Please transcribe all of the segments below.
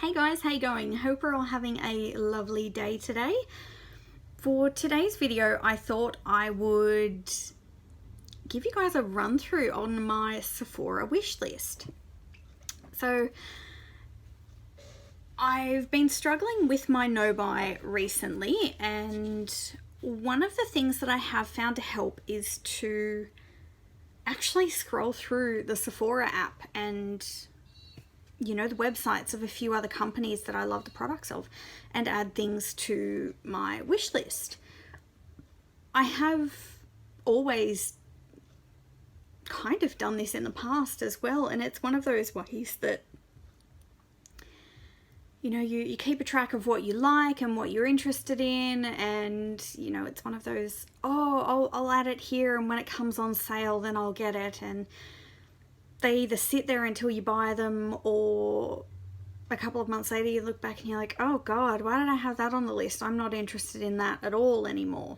Hey guys, how you going? Hope we're all having a lovely day today. For today's video, I thought I would give you guys a run through on my Sephora wish list. So I've been struggling with my no-buy recently, and one of the things that I have found to help is to actually scroll through the Sephora app and the websites of a few other companies that I love the products of and add things to my wish list. I have always kind of done this in the past as well, and it's one of those ways that you keep a track of what you like and what you're interested in, and it's one of those, I'll add it here, and when it comes on sale then I'll get it, and they either sit there until you buy them, or a couple of months later you look back and you're like, oh god, why did I have that on the list? I'm not interested in that at all anymore.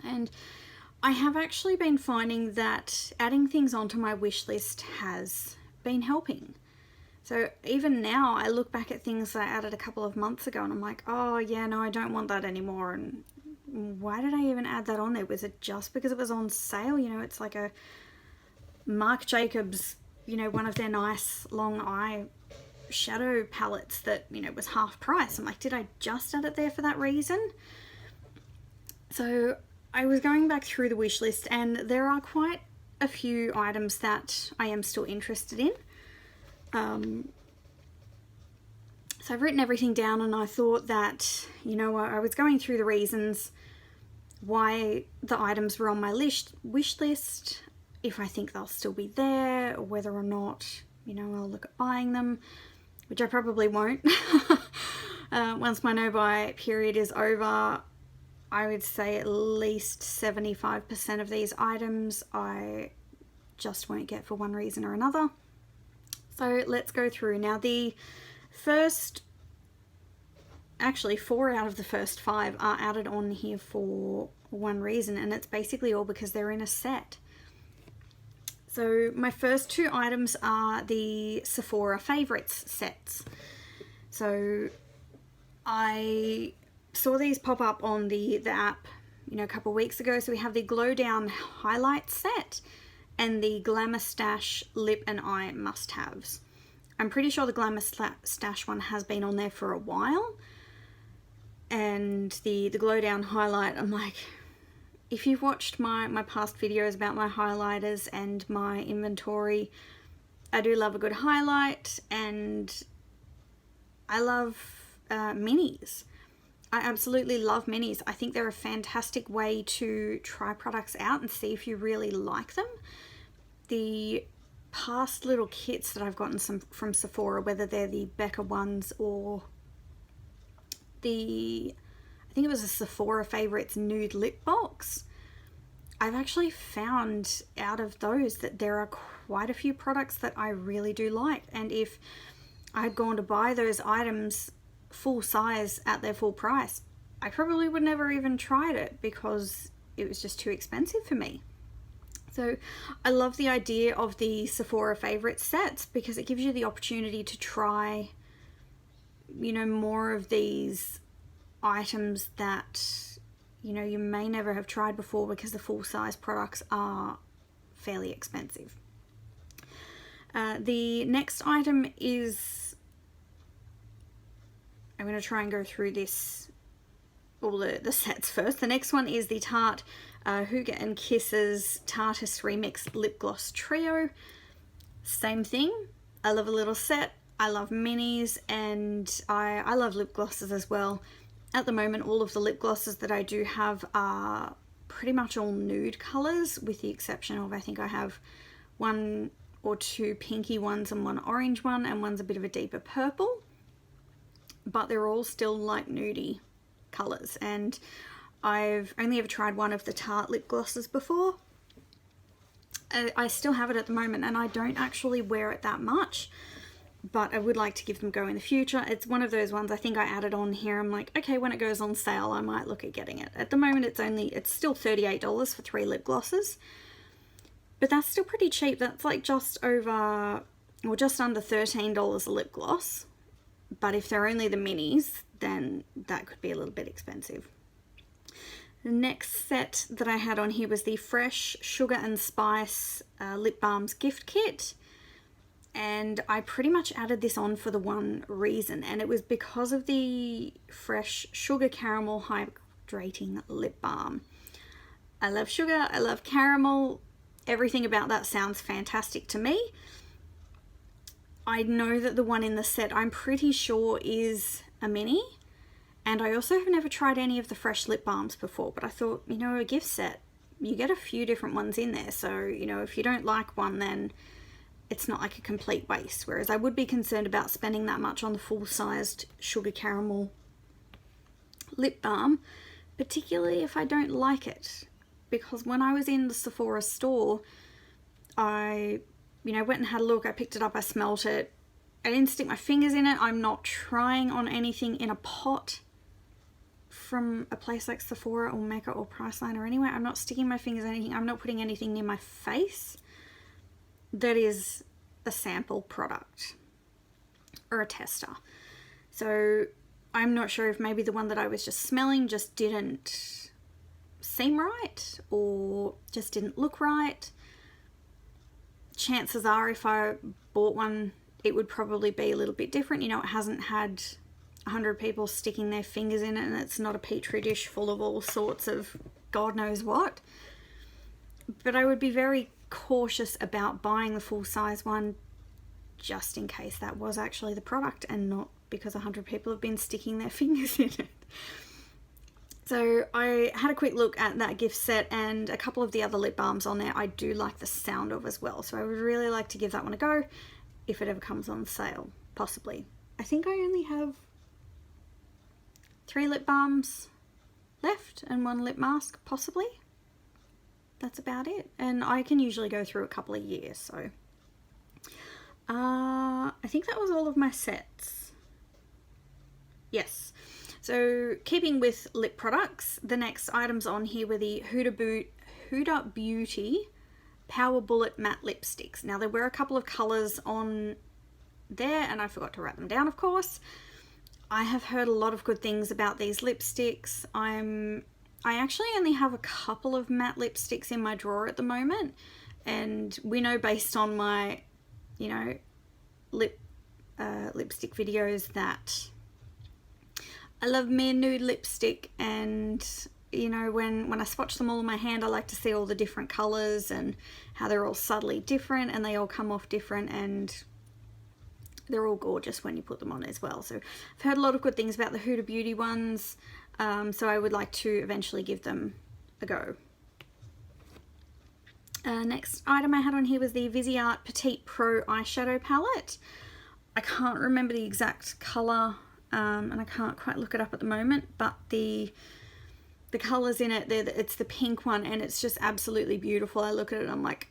And I have actually been finding that adding things onto my wish list has been helping. So even now I look back at things that I added a couple of months ago and I'm like, oh yeah, no, I don't want that anymore. And why did I even add that on there? Was it just because it was on sale? It's like a Marc Jacobs, one of their nice long eye shadow palettes that, was half price. I'm like, did I just add it there for that reason? So I was going back through the wish list, and there are quite a few items that I am still interested in. So I've written everything down, and I thought that, I was going through the reasons why the items were on my wish list, if I think they'll still be there, or whether or not, I'll look at buying them, which I probably won't. Once my no-buy period is over, I would say at least 75% of these items I just won't get for one reason or another. So let's go through. Now actually 4 out of the first 5 are added on here for one reason, and it's basically all because they're in a set. So my first 2 items are the Sephora favorites sets. So I saw these pop up on the app, a couple of weeks ago. So we have the Glow Down Highlight set and the Glamour Stash Lip and Eye must-haves. I'm pretty sure the Glamour Stash one has been on there for a while. And the Glow Down Highlight, I'm like, if you've watched my past videos about my highlighters and my inventory, I do love a good highlight, and I love minis. I absolutely love minis. I think they're a fantastic way to try products out and see if you really like them. The past little kits that I've gotten from Sephora, whether they're the Becca ones or I think it was a Sephora Favorites nude lip box, I've actually found out of those that there are quite a few products that I really do like, and if I'd gone to buy those items full size at their full price, I probably would never even tried it because it was just too expensive for me. So I love the idea of the Sephora Favorites sets because it gives you the opportunity to try more of these items that you may never have tried before, because the full-size products are fairly expensive. The next item is, I'm going to try and go through all the sets first. The next one is the Tarte Hygge and Kisses Tarteist Remix Lip Gloss Trio. Same thing. I love a little set. I love minis, and I love lip glosses as well. At the moment, all of the lip glosses that I do have are pretty much all nude colours, with the exception of, I think I have 1 or 2 pinky ones and 1 orange one, and one's a bit of a deeper purple. But they're all still like nudie colours, and I've only ever tried one of the Tarte lip glosses before. I still have it at the moment, and I don't actually wear it that much, but I would like to give them a go in the future. It's one of those ones I think I added on here. I'm like, okay, when it goes on sale, I might look at getting it. At the moment, it's still $38 for 3 lip glosses, but that's still pretty cheap. That's like just under $13 a lip gloss, but if they're only the minis, then that could be a little bit expensive. The next set that I had on here was the Fresh Sugar and Spice Lip Balms gift kit. And I pretty much added this on for the one reason, and it was because of the Fresh Sugar Caramel Hydrating Lip Balm. I love sugar, I love caramel, everything about that sounds fantastic to me. I know that the one in the set I'm pretty sure is a mini, and I also have never tried any of the Fresh lip balms before, but I thought, you know, a gift set, you get a few different ones in there, so, you know, if you don't like one, then it's not like a complete waste, whereas I would be concerned about spending that much on the full-sized sugar caramel lip balm, particularly if I don't like it, because when I was in the Sephora store, I, you know, went and had a look, I picked it up, I smelt it, I didn't stick my fingers in it. I'm not trying on anything in a pot from a place like Sephora or Mecca or Priceline or anywhere. I'm not sticking my fingers in anything, I'm not putting anything near my face that is a sample product or a tester. So I'm not sure if maybe the one that I was just smelling just didn't seem right or just didn't look right. Chances are if I bought one, it would probably be a little bit different. You know, it hasn't had 100 people sticking their fingers in it, and it's not a petri dish full of all sorts of God knows what. But I would be very cautious about buying the full-size one just in case that was actually the product and not because 100 people have been sticking their fingers in it. So I had a quick look at that gift set, and a couple of the other lip balms on there I do like the sound of as well, so I would really like to give that one a go if it ever comes on sale, possibly. I think I only have 3 lip balms left and 1 lip mask, possibly. That's about it, and I can usually go through a couple of years, so I think that was all of my sets. Yes, so keeping with lip products, the next items on here were the Huda Beauty Power Bullet Matte Lipsticks. Now there were a couple of colours on there and I forgot to write them down, of course. I have heard a lot of good things about these lipsticks. I actually only have a couple of matte lipsticks in my drawer at the moment, and we know based on my, you know, lipstick videos that I love me a nude lipstick, and you know, when I swatch them all in my hand, I like to see all the different colours and how they're all subtly different and they all come off different, and they're all gorgeous when you put them on as well. So I've heard a lot of good things about the Huda Beauty ones, so I would like to eventually give them a go. Next item I had on here was the Viseart Petite Pro eyeshadow palette. I can't remember the exact colour, and I can't quite look it up at the moment, but the colours in it, it's the pink one, and it's just absolutely beautiful. I look at it and I'm like,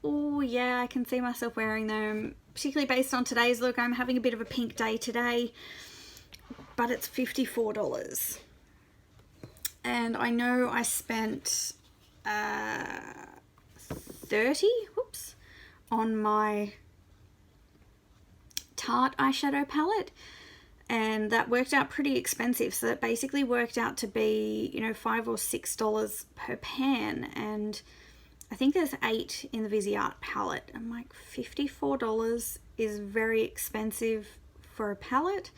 oh yeah, I can see myself wearing them, particularly based on today's look. I'm having a bit of a pink day today, but it's $54. And I know I spent $30 on my Tarte eyeshadow palette, and that worked out pretty expensive. So that basically worked out to be, you know, $5 or $6 per pan, and I think there's 8 in the Viseart palette. I'm like, $54 is very expensive for a palette.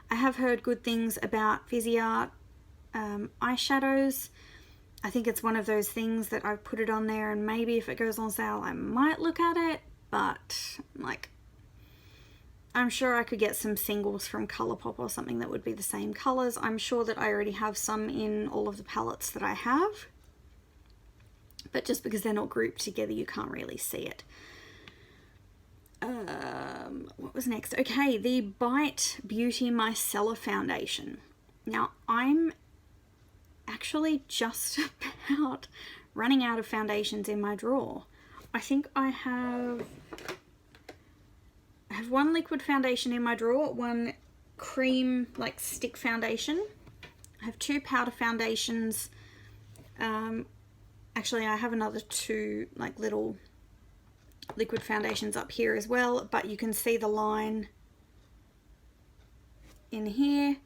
I have heard good things about Viseart eyeshadows. I think it's one of those things that I've put it on there, and maybe if it goes on sale I might look at it, but like, I'm sure I could get some singles from Colourpop or something that would be the same colours. I'm sure that I already have some in all of the palettes that I have, but just because they're not grouped together you can't really see it. What was next? Okay, the Bite Beauty Micellar Foundation. Now I'm actually just about running out of foundations in my drawer. I think I have 1 liquid foundation in my drawer, 1 cream like stick foundation. I have 2 powder foundations. Actually I have another 2 like little liquid foundations up here as well, but you can see the line in here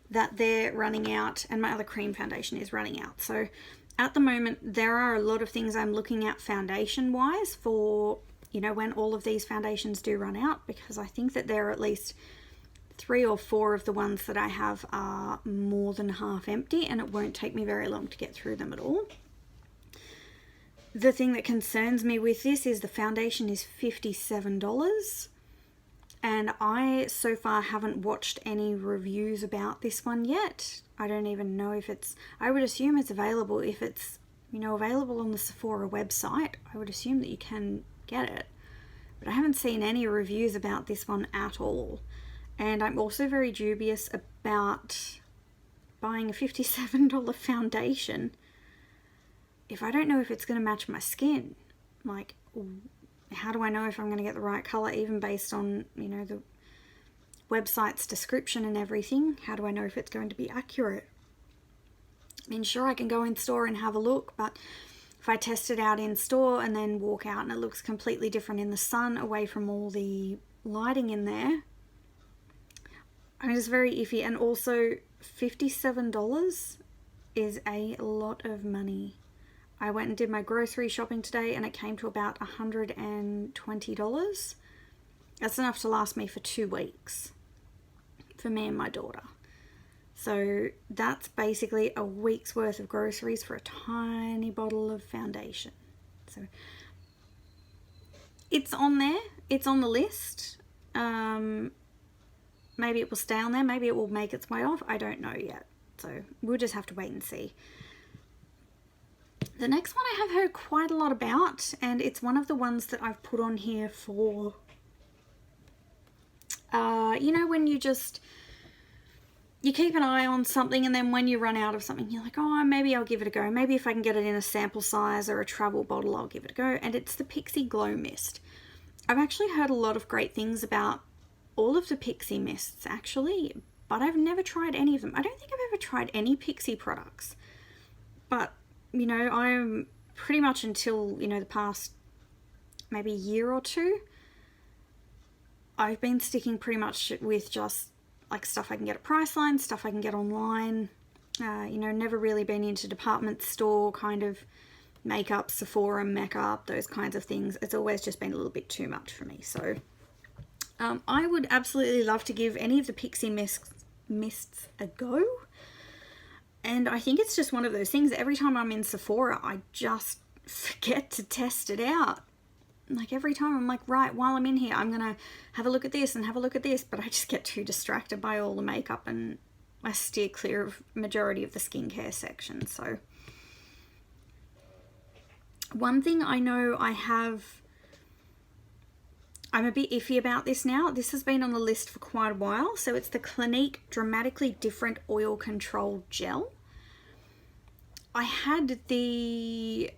that they're running out, and my other cream foundation is running out. So at the moment, there are a lot of things I'm looking at foundation wise for, you know, when all of these foundations do run out, because I think that there are at least 3 or 4 of the ones that I have are more than half empty, and it won't take me very long to get through them at all. The thing that concerns me with this is the foundation is $57, and I so far haven't watched any reviews about this one yet. I don't even know if it's, I would assume it's available. If it's, you know, available on the Sephora website, I would assume that you can get it. But I haven't seen any reviews about this one at all. And I'm also very dubious about buying a $57 foundation if I don't know if it's going to match my skin. Like, how do I know if I'm going to get the right color, even based on, you know, the website's description and everything? How do I know if it's going to be accurate? I mean, sure, I can go in store and have a look, but if I test it out in store and then walk out and it looks completely different in the sun, away from all the lighting in there, I'm just very iffy. And also, $57 is a lot of money. I went and did my grocery shopping today and it came to about $120. That's enough to last me for 2 weeks for me and my daughter. So that's basically a week's worth of groceries for a tiny bottle of foundation. So it's on there. It's on the list. Maybe it will stay on there. Maybe it will make its way off. I don't know yet. So we'll just have to wait and see. The next one I have heard quite a lot about, and it's one of the ones that I've put on here for, you know, when you keep an eye on something and then when you run out of something, you're like, oh, maybe I'll give it a go. Maybe if I can get it in a sample size or a travel bottle, I'll give it a go. And it's the Pixi Glow Mist. I've actually heard a lot of great things about all of the Pixi mists, actually, but I've never tried any of them. I don't think I've ever tried any Pixi products, but, you know, I'm pretty much until, you know, the past maybe year or two, I've been sticking pretty much with just like stuff I can get at Priceline, stuff I can get online. You know, never really been into department store kind of makeup, Sephora makeup, those kinds of things. It's always just been a little bit too much for me. So I would absolutely love to give any of the Pixi mists a go. And I think it's just one of those things, every time I'm in Sephora, I just forget to test it out. Like every time I'm like, right, while I'm in here, I'm going to have a look at this and have a look at this. But I just get too distracted by all the makeup and I steer clear of majority of the skincare section. So one thing I know I'm a bit iffy about this now. This has been on the list for quite a while. So it's the Clinique Dramatically Different Oil Control Gel. I had the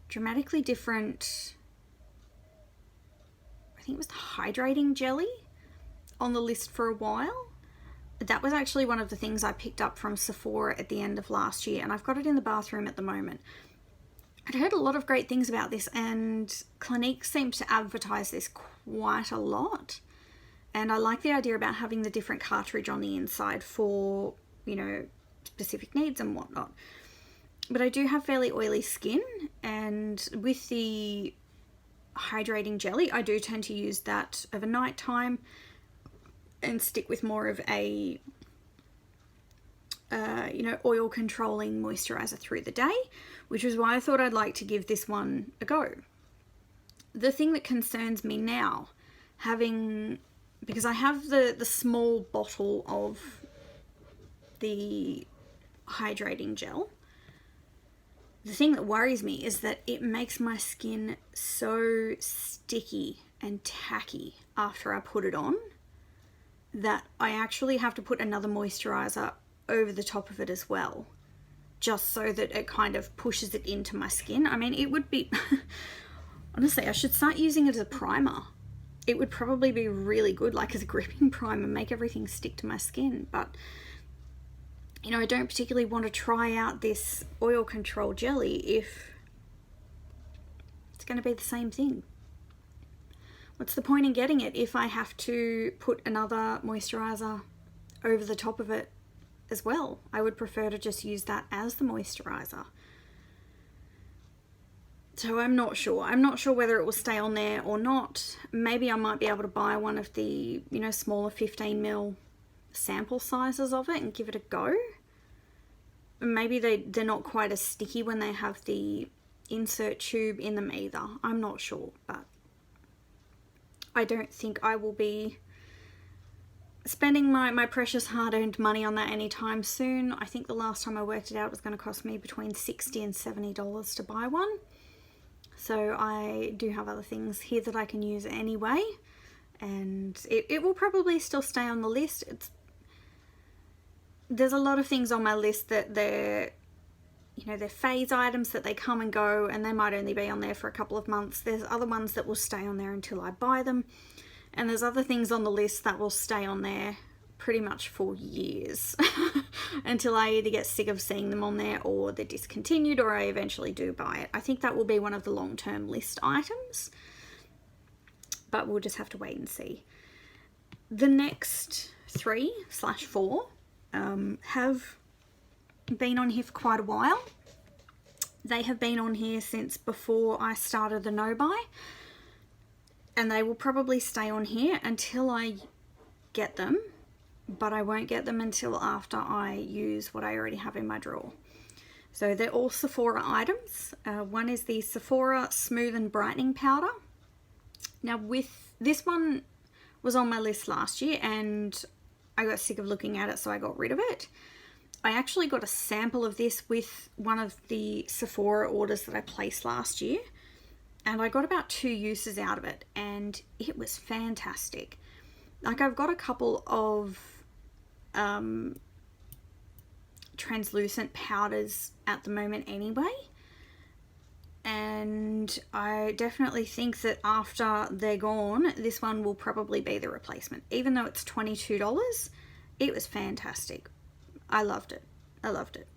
Dramatically Different, I think it was the Hydrating Jelly, on the list for a while. That was actually one of the things I picked up from Sephora at the end of last year, and I've got it in the bathroom at the moment. I'd heard a lot of great things about this, and Clinique seems to advertise this quite a lot. And I like the idea about having the different cartridge on the inside for, you know, specific needs and whatnot. But I do have fairly oily skin, and with the hydrating jelly, I do tend to use that over night time and stick with more of a you know, oil controlling moisturizer through the day, which is why I thought I'd like to give this one a go. The thing that concerns me now, because I have the small bottle of the hydrating gel, the thing that worries me is that it makes my skin so sticky and tacky after I put it on that I actually have to put another moisturizer over the top of it as well, just so that it kind of pushes it into my skin. I mean, it would be honestly, I should start using it as a primer. It would probably be really good, like as a gripping primer, make everything stick to my skin. But you know, I don't particularly want to try out this oil control jelly if it's going to be the same thing. What's the point in getting it if I have to put another moisturizer over the top of it as well. I would prefer to just use that as the moisturizer. So I'm not sure. I'm not sure whether it will stay on there or not. Maybe I might be able to buy one of the, you know, smaller 15 ml sample sizes of it and give it a go. Maybe they're not quite as sticky when they have the insert tube in them either. I'm not sure, but I don't think I will be spending my precious hard-earned money on that anytime soon. I think the last time I worked it out, it was going to cost me between $60 and $70 to buy one. So I do have other things here that I can use anyway, and it will probably still stay on the list. There's a lot of things on my list that they're phase items, that they come and go, and they might only be on there for a couple of months. There's other ones that will stay on there until I buy them, and there's other things on the list that will stay on there pretty much for years until I either get sick of seeing them on there or they're discontinued or I eventually do buy it. I think that will be one of the long-term list items, but we'll just have to wait and see. The next 3/4 have been on here for quite a while. They have been on here since before I started the nobuy, and they will probably stay on here until I get them, but I won't get them until after I use what I already have in my drawer. So they're all Sephora items. One is the Sephora Smooth and Brightening Powder. Now, with this one was on my list last year and I got sick of looking at it, so I got rid of it. I actually got a sample of this with one of the Sephora orders that I placed last year, and I got about 2 uses out of it, and it was fantastic. Like, I've got a couple of translucent powders at the moment anyway, and I definitely think that after they're gone, this one will probably be the replacement. Even though it's $22, it was fantastic. I loved it. I loved it.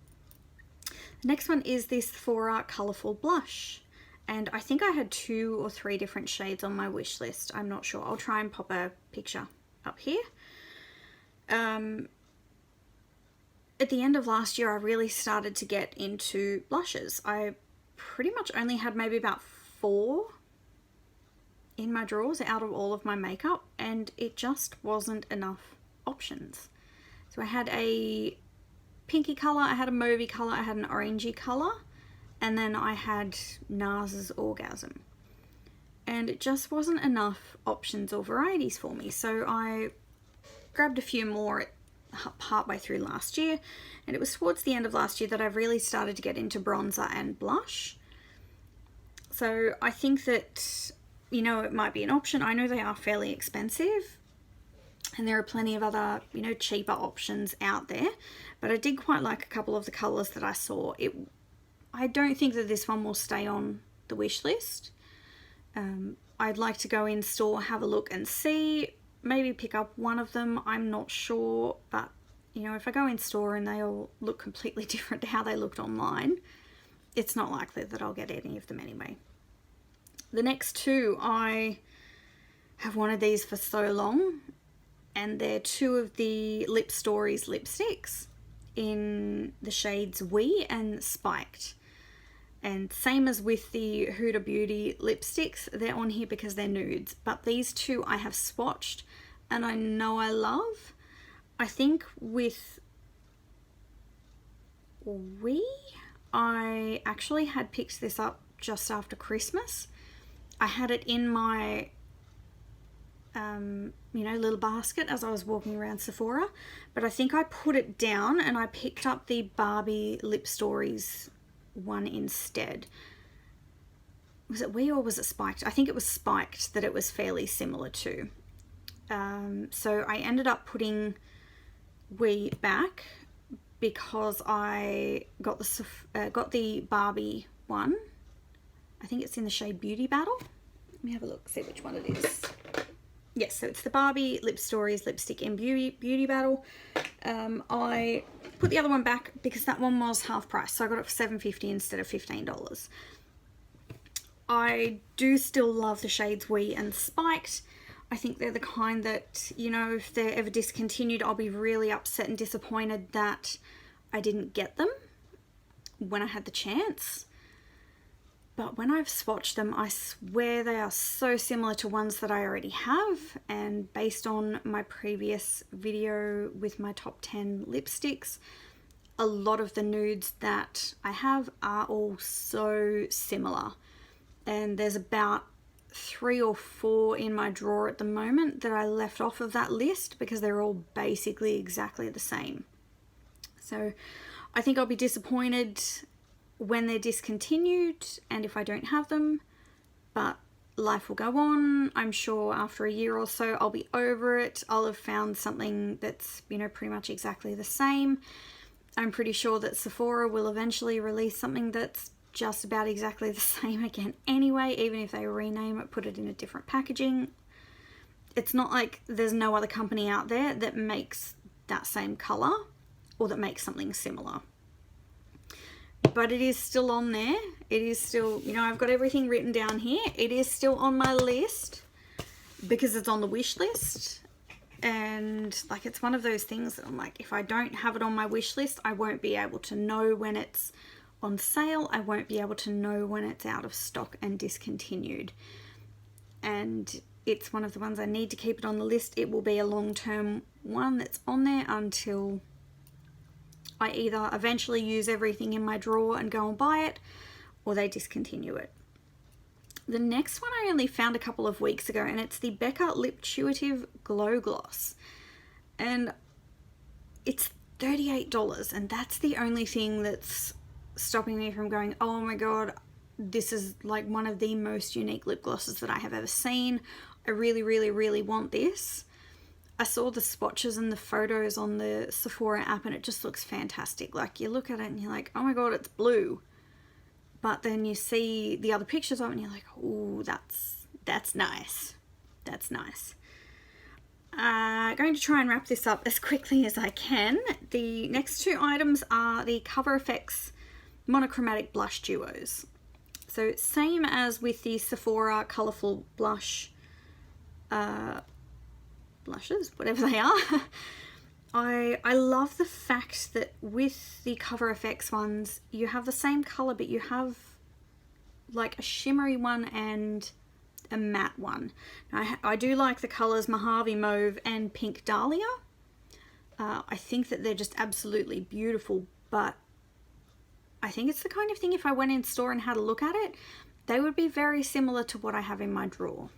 The next one is this Sephora Colourful Blush, and I think I had 2 or 3 different shades on my wish list. I'm not sure. I'll try and pop a picture up here. At the end of last year, I really started to get into blushes. I pretty much only had maybe about 4 in my drawers out of all of my makeup, and it just wasn't enough options. So I had a pinky colour, I had a mauvey colour, I had an orangey colour, and then I had NARS's Orgasm. And it just wasn't enough options or varieties for me. So I grabbed a few more partway through last year, and it was towards the end of last year that I really started to get into bronzer and blush. So I think that, you know, it might be an option. I know they are fairly expensive, and there are plenty of other, you know, cheaper options out there, but I did quite like a couple of the colours that I saw. I don't think that this one will stay on the wish list. I'd like to go in store, have a look and see, maybe pick up one of them. I'm not sure, but you know, if I go in store and they all look completely different to how they looked online, it's not likely that I'll get any of them anyway. The next 2, I have wanted these for so long, and they're 2 of the Lip Stories lipsticks in the shades Wee and Spiked. And same as with the Huda Beauty lipsticks, they're on here because they're nudes. But these 2 I have swatched and I know I love. I think with Wee, I actually had picked this up just after Christmas. I had it in my you know, little basket as I was walking around Sephora, but I think I put it down and I picked up the Barbie Lip Stories one instead. Was it Wee or was it Spiked? I think it was Spiked that it was fairly similar to. So I ended up putting Wee back because I got the Barbie one. I think it's in the shade Beauty Battle. Let me have a look, see which one it is. Yes, so it's the Barbie Lip Stories lipstick in Beauty Battle. I put the other one back because that one was half price, so I got it for $7.50 instead of $15. I do still love the shades Wee and Spiked. I think they're the kind that, you know, if they're ever discontinued, I'll be really upset and disappointed that I didn't get them when I had the chance. But when I've swatched them, I swear they are so similar to ones that I already have. And based on my previous video with my top 10 lipsticks, a lot of the nudes that I have are all so similar. And there's about 3 or 4 in my drawer at the moment that I left off of that list because they're all basically exactly the same. So I think I'll be disappointed when they're discontinued and if I don't have them, but life will go on. I'm sure after a year or so I'll be over it. I'll have found something that's, you know, pretty much exactly the same. I'm pretty sure that Sephora will eventually release something that's just about exactly the same again anyway, even if they rename it, put it in a different packaging. It's not like there's no other company out there that makes that same color or that makes something similar. But it is still on there. It is still, you know, I've got everything written down here. It is still on my list because it's on the wish list. And like, it's one of those things that I'm like, if I don't have it on my wish list, I won't be able to know when it's on sale. I won't be able to know when it's out of stock and discontinued. And it's one of the ones I need to keep it on the list. It will be a long-term one that's on there until I either eventually use everything in my drawer and go and buy it, or they discontinue it. The next one I only found a couple of weeks ago, and it's the Becca Lip Tuitive Glow Gloss. And it's $38, and that's the only thing that's stopping me from going, oh my god, this is like one of the most unique lip glosses that I have ever seen. I really, really, really want this. I saw the swatches and the photos on the Sephora app and it just looks fantastic. Like, you look at it and you're like, oh my god, it's blue. But then you see the other pictures of it and you're like, oh, that's nice. That's nice. Going to try and wrap this up as quickly as I can. The next 2 items are the Cover FX monochromatic blush duos. So same as with the Sephora colourful blushes, whatever they are. I love the fact that with the Cover FX ones, you have the same colour, but you have like a shimmery one and a matte one. Now, I do like the colours Mojave Mauve and Pink Dahlia. I think that they're just absolutely beautiful, but I think it's the kind of thing if I went in store and had a look at it, they would be very similar to what I have in my drawer.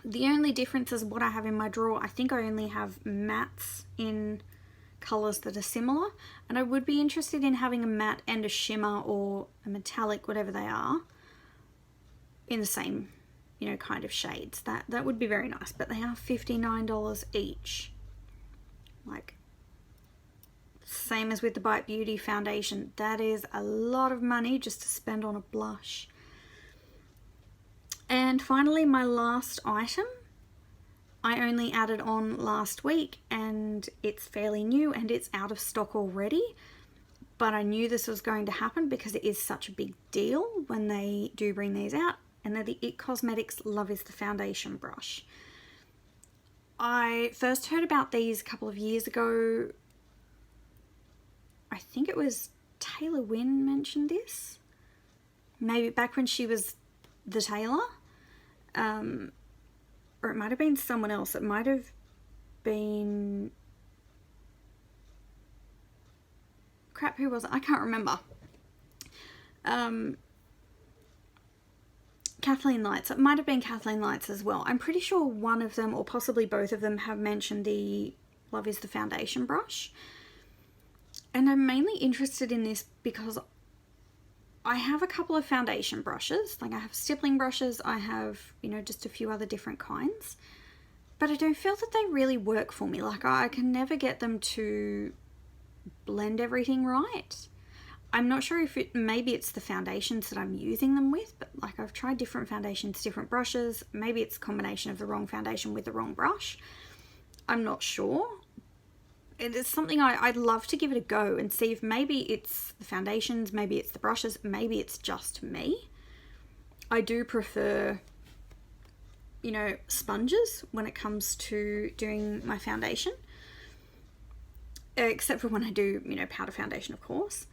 The only difference is what I have in my drawer, I think I only have mattes in colours that are similar, and I would be interested in having a matte and a shimmer or a metallic, whatever they are, in the same, you know, kind of shades. That would be very nice, but they are $59 each. Like, same as with the Bite Beauty foundation. That is a lot of money just to spend on a blush. And finally, my last item, I only added on last week and it's fairly new and it's out of stock already. But I knew this was going to happen because it is such a big deal when they do bring these out. And they're the IT Cosmetics Love Is The Foundation brush. I first heard about these a couple of years ago. I think it was Taylor Wynn mentioned this. Maybe back when she was the Taylor. Or it might have been someone else. It might have been... Crap, who was it? I can't remember. Kathleen Lights. It might have been Kathleen Lights as well. I'm pretty sure one of them, or possibly both of them, have mentioned the Love Is The Foundation brush. And I'm mainly interested in this because I have a couple of foundation brushes. Like, I have stippling brushes, I have, you know, just a few other different kinds. But I don't feel that they really work for me. Like, I can never get them to blend everything right. I'm not sure if maybe it's the foundations that I'm using them with, but like, I've tried different foundations, different brushes. Maybe it's a combination of the wrong foundation with the wrong brush. I'm not sure. It is something I'd love to give it a go and see if maybe it's the foundations, maybe it's the brushes, maybe it's just me. I do prefer you know, sponges when it comes to doing my foundation. Except for when I do, you know, powder foundation, of course.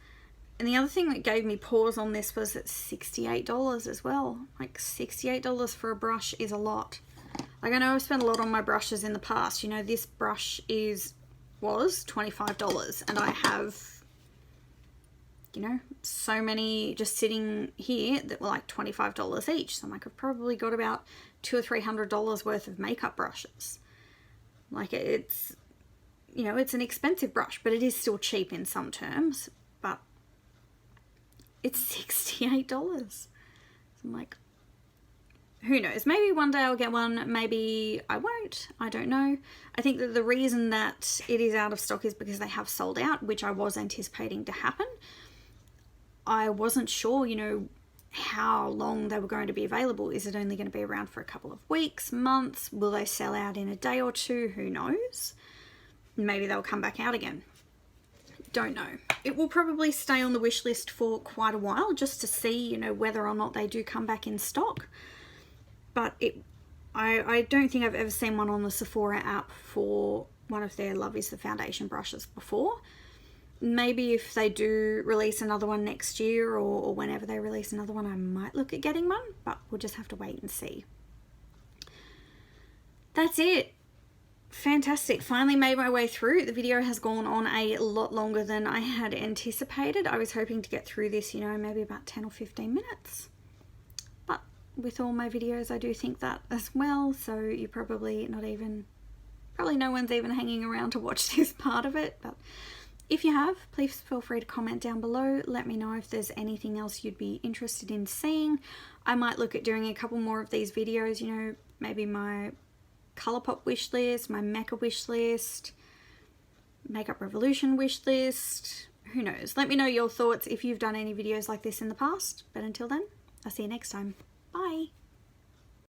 And the other thing that gave me pause on this was it's $68 as well. Like $68 for a brush is a lot. Like, I know I've spent a lot on my brushes in the past. You know, this brush was $25 and I have, you know, so many just sitting here that were like $25 each. So I'm like, I've probably got about $200 or $300 worth of makeup brushes. Like, it's, you know, it's an expensive brush, but it is still cheap in some terms. But it's $68. So I'm like, who knows? Maybe one day I'll get one, maybe I won't. I don't know. I think that the reason that it is out of stock is because they have sold out, which I was anticipating to happen. I wasn't sure, you know, how long they were going to be available. Is it only going to be around for a couple of weeks, months? Will they sell out in a day or two? Who knows? Maybe they'll come back out again. Don't know. It will probably stay on the wish list for quite a while just to see, you know, whether or not they do come back in stock. But I don't think I've ever seen one on the Sephora app for one of their Love is the Foundation brushes before. Maybe if they do release another one next year or whenever they release another one, I might look at getting one, but we'll just have to wait and see. That's it. Fantastic. Finally made my way through. The video has gone on a lot longer than I had anticipated. I was hoping to get through this, you know, maybe about 10 or 15 minutes. But with all my videos, I do think that as well. So you probably no one's even hanging around to watch this part of it. But if you have, please feel free to comment down below. Let me know if there's anything else you'd be interested in seeing. I might look at doing a couple more of these videos, you know, maybe my Colourpop wish list, my Mecca wish list, Makeup Revolution wish list. Who knows? Let me know your thoughts if you've done any videos like this in the past. But until then, I'll see you next time. Bye.